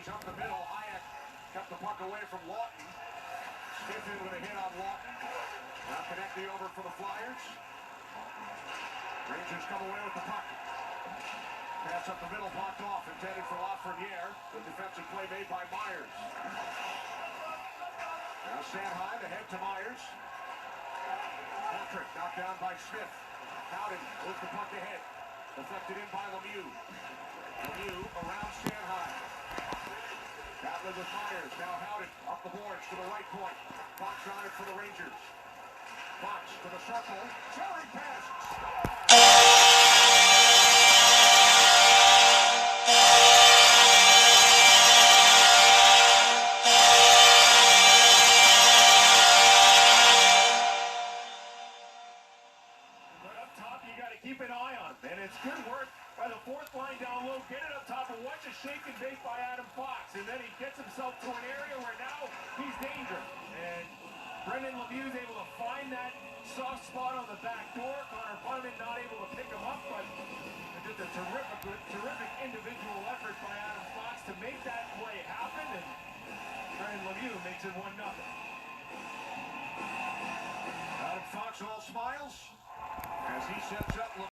Rays up the middle. Hyatt kept the puck away from Lawton. Smith in with a hit on Lawton. Now connecting over for the Flyers. Rangers come away with the puck. Pass up the middle, blocked off, intended for Lafreniere. The defensive play made by Myers. Now Sanheim ahead to Myers. Patrick knocked down by Smith. Howden moves the puck ahead. Deflected in by Lemieux. Lemieux around Sanheim. Battling with Myers. Now Howden up the boards to the right point. Fox on it for the Rangers. Fox to the circle. Cherry pass. Keep an eye on, and it's good work by the fourth line down low. Get it up top and watch a shake and bake by Adam Fox, and then he gets himself to an area where now he's dangerous. And Brendan Lemieux is able to find that soft spot on the back door. Connor Bunnaman not able to pick him up, but just a terrific individual effort by Adam Fox to make that play happen, and Brendan Lemieux makes it 1-0. Adam Fox all smiles as he sets up.